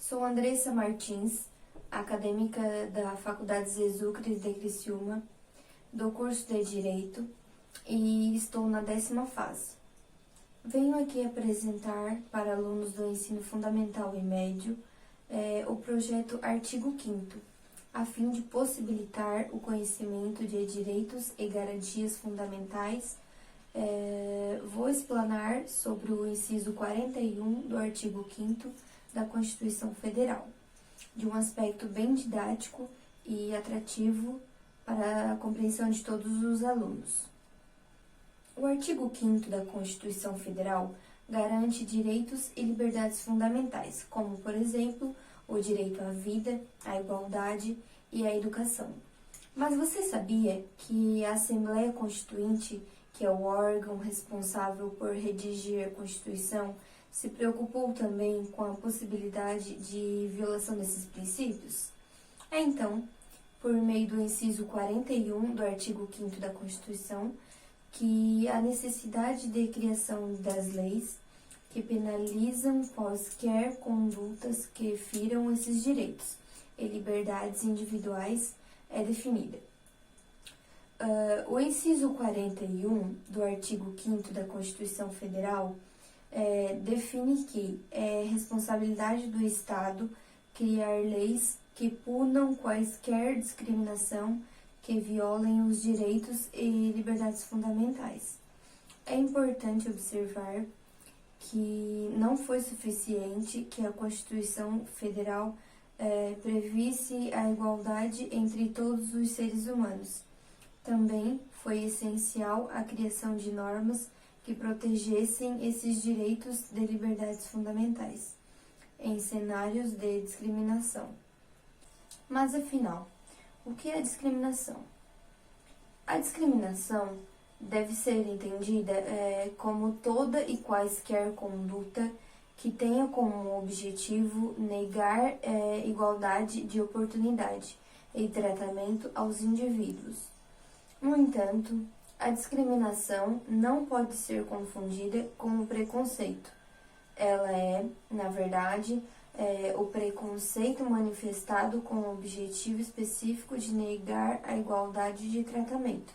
Sou Andressa Martins, acadêmica da Faculdade Zesúcris de Criciúma, do curso de Direito e estou na 10ª fase. Venho aqui apresentar para alunos do ensino fundamental e médio o projeto Artigo 5º, a fim de possibilitar o conhecimento de direitos e garantias fundamentais. Vou explanar sobre o inciso 41 do artigo 5º da Constituição Federal, de um aspecto bem didático e atrativo para a compreensão de todos os alunos. O artigo 5º da Constituição Federal garante direitos e liberdades fundamentais, como, por exemplo, o direito à vida, à igualdade e à educação. Mas você sabia que a Assembleia Constituinte, que é o órgão responsável por redigir a Constituição, se preocupou também com a possibilidade de violação desses princípios? Então, por meio do inciso 41 do artigo 5º da Constituição, que a necessidade de criação das leis que penalizam quaisquer condutas que firam esses direitos e liberdades individuais é definida. O inciso 41 do artigo 5º da Constituição Federal define que é responsabilidade do Estado criar leis que punam quaisquer discriminação que violem os direitos e liberdades fundamentais. É importante observar que não foi suficiente que a Constituição Federal previsse a igualdade entre todos os seres humanos. Também foi essencial a criação de normas que protegessem esses direitos de liberdades fundamentais em cenários de discriminação. Mas, afinal, o que é discriminação? A discriminação deve ser entendida como toda e quaisquer conduta que tenha como objetivo negar igualdade de oportunidade e tratamento aos indivíduos. No entanto, a discriminação não pode ser confundida com o preconceito. Ela é, na verdade, o preconceito manifestado com o objetivo específico de negar a igualdade de tratamento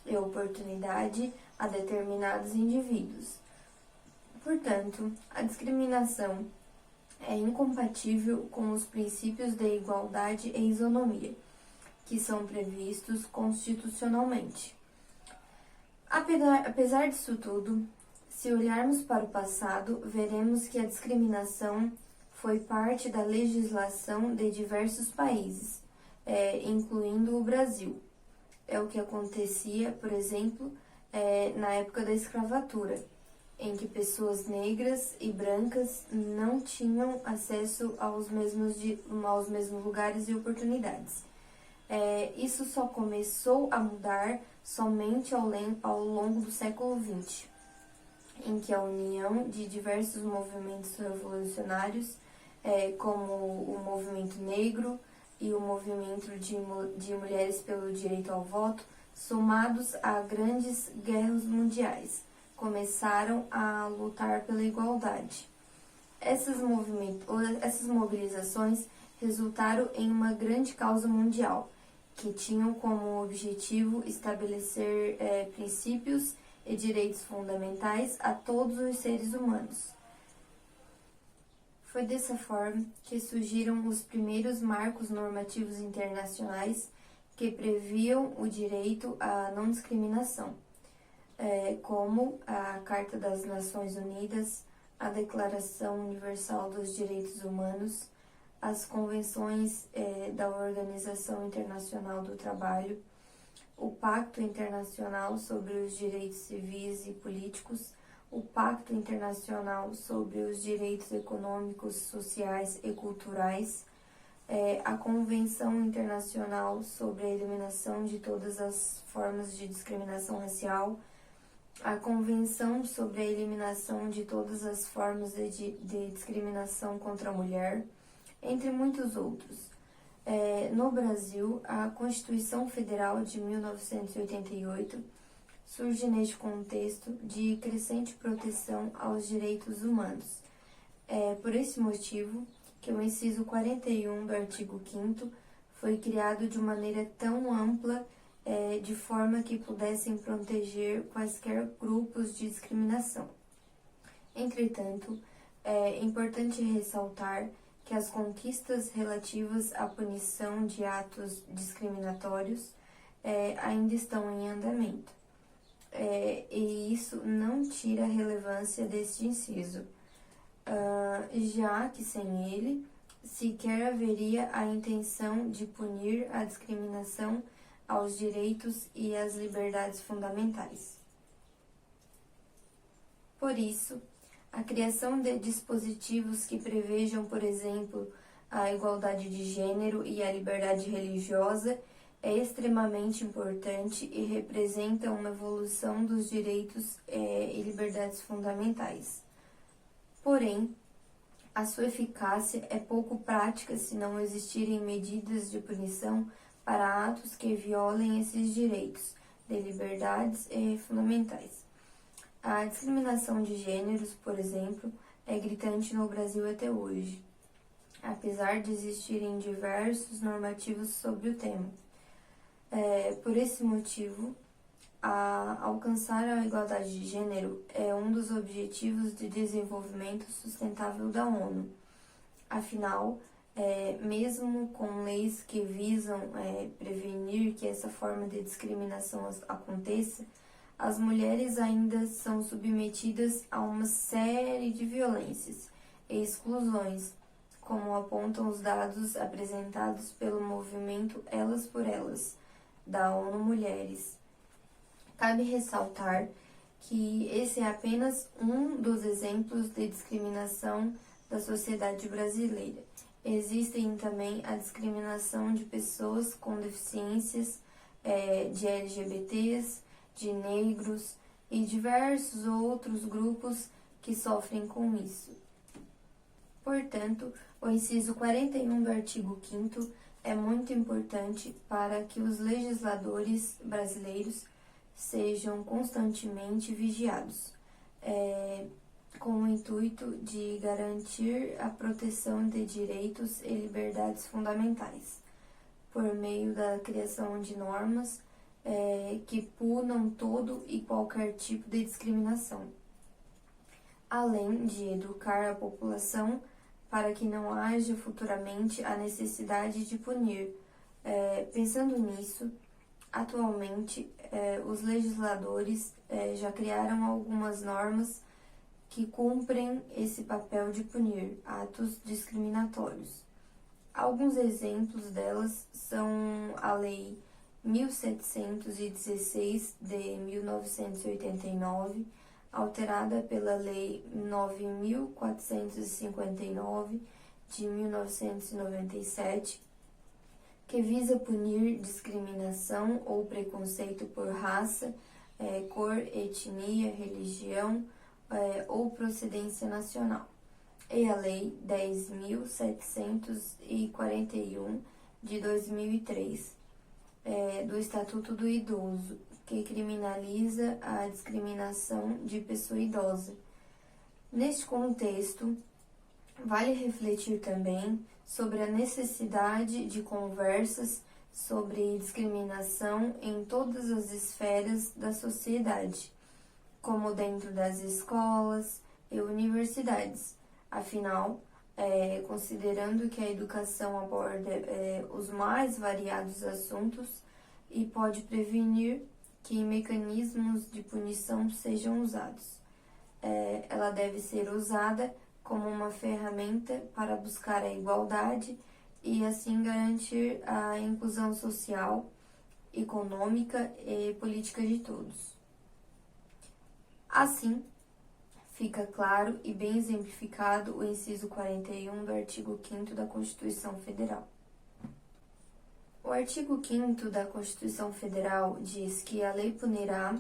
e oportunidade a determinados indivíduos. Portanto, a discriminação é incompatível com os princípios de igualdade e isonomia, que são previstos constitucionalmente. Apesar disso tudo, se olharmos para o passado, veremos que a discriminação foi parte da legislação de diversos países, incluindo o Brasil. É o que acontecia, por exemplo, na época da escravatura, em que pessoas negras e brancas não tinham acesso aos mesmos lugares e oportunidades. Isso só começou a mudar somente ao longo do século XX, em que a união de diversos movimentos revolucionários, como o movimento negro e o movimento de mulheres pelo direito ao voto, somados a grandes guerras mundiais, começaram a lutar pela igualdade. Essas mobilizações resultaram em uma grande causa mundial, que tinham como objetivo estabelecer princípios e direitos fundamentais a todos os seres humanos. Foi dessa forma que surgiram os primeiros marcos normativos internacionais que previam o direito à não discriminação, como a Carta das Nações Unidas, a Declaração Universal dos Direitos Humanos, as convenções da Organização Internacional do Trabalho, o Pacto Internacional sobre os Direitos Civis e Políticos, o Pacto Internacional sobre os Direitos Econômicos, Sociais e Culturais, a Convenção Internacional sobre a Eliminação de todas as formas de discriminação racial, a Convenção sobre a Eliminação de todas as formas de discriminação contra a mulher, entre muitos outros. No Brasil, a Constituição Federal de 1988 surge neste contexto de crescente proteção aos direitos humanos. É por esse motivo que o inciso 41 do artigo 5º foi criado de maneira tão ampla, de forma que pudessem proteger quaisquer grupos de discriminação. Entretanto, é importante ressaltar que as conquistas relativas à punição de atos discriminatórios ainda estão em andamento. E isso não tira a relevância deste inciso, já que sem ele sequer haveria a intenção de punir a discriminação aos direitos e às liberdades fundamentais. Por isso, a criação de dispositivos que prevejam, por exemplo, a igualdade de gênero e a liberdade religiosa é extremamente importante e representa uma evolução dos direitos e liberdades fundamentais. Porém, a sua eficácia é pouco prática se não existirem medidas de punição para atos que violem esses direitos de liberdades fundamentais. A discriminação de gêneros, por exemplo, é gritante no Brasil até hoje, apesar de existirem diversos normativos sobre o tema. Por esse motivo, alcançar a igualdade de gênero é um dos objetivos de desenvolvimento sustentável da ONU. Afinal, mesmo com leis que visam prevenir que essa forma de discriminação aconteça, as mulheres ainda são submetidas a uma série de violências e exclusões, como apontam os dados apresentados pelo movimento Elas por Elas, da ONU Mulheres. Cabe ressaltar que esse é apenas um dos exemplos de discriminação da sociedade brasileira. Existem também a discriminação de pessoas com deficiências, de LGBTs, de negros e diversos outros grupos que sofrem com isso. Portanto, o inciso 41 do artigo 5º é muito importante para que os legisladores brasileiros sejam constantemente vigiados, com o intuito de garantir a proteção de direitos e liberdades fundamentais, por meio da criação de normas que punam todo e qualquer tipo de discriminação, além de educar a população para que não haja futuramente a necessidade de punir. Pensando nisso, atualmente, os legisladores já criaram algumas normas que cumprem esse papel de punir atos discriminatórios. Alguns exemplos delas são a Lei 1716 de 1989, alterada pela Lei 9.459 de 1997, que visa punir discriminação ou preconceito por raça, cor, etnia, religião ou procedência nacional. E a Lei 10.741 de 2003, do Estatuto do Idoso, que criminaliza a discriminação de pessoa idosa. Neste contexto, vale refletir também sobre a necessidade de conversas sobre discriminação em todas as esferas da sociedade, como dentro das escolas e universidades. Afinal, considerando que a educação aborda os mais variados assuntos e pode prevenir que mecanismos de punição sejam usados. Ela deve ser usada como uma ferramenta para buscar a igualdade e assim garantir a inclusão social, econômica e política de todos. Assim, fica claro e bem exemplificado o inciso 41 do artigo 5º da Constituição Federal. O artigo 5º da Constituição Federal diz que a lei punirá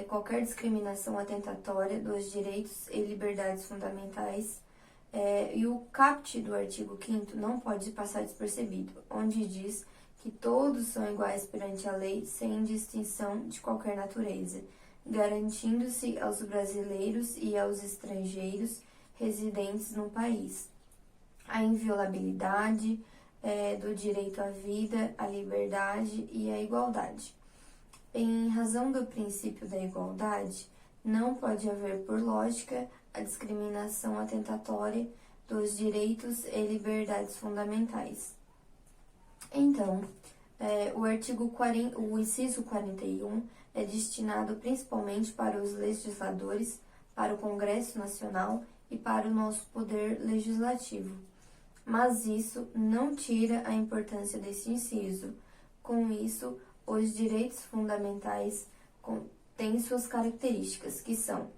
qualquer discriminação atentatória dos direitos e liberdades fundamentais, e o caput do artigo 5º não pode passar despercebido, onde diz que todos são iguais perante a lei sem distinção de qualquer natureza, garantindo-se aos brasileiros e aos estrangeiros residentes no país a inviolabilidade do direito à vida, à liberdade e à igualdade. Em razão do princípio da igualdade, não pode haver, por lógica, a discriminação atentatória dos direitos e liberdades fundamentais. Então, o inciso 41 é destinado principalmente para os legisladores, para o Congresso Nacional e para o nosso poder legislativo. Mas isso não tira a importância desse inciso. Com isso, os direitos fundamentais têm suas características, que são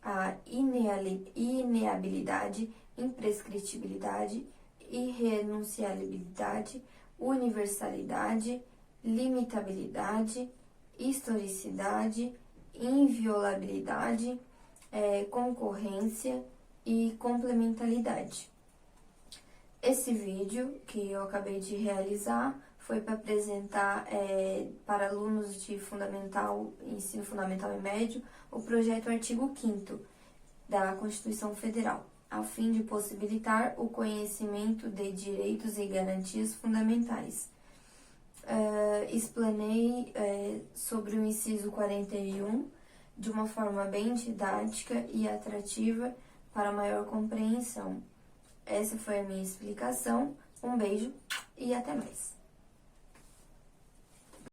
a ineabilidade, imprescritibilidade, irrenunciabilidade, universalidade, limitabilidade, historicidade, inviolabilidade, concorrência e complementaridade. Esse vídeo que eu acabei de realizar foi para apresentar para alunos de ensino fundamental e médio, o projeto Artigo 5º da Constituição Federal, a fim de possibilitar o conhecimento de direitos e garantias fundamentais. Explanei sobre o inciso 41 de uma forma bem didática e atrativa para maior compreensão. Essa foi a minha explicação. Um beijo e até mais!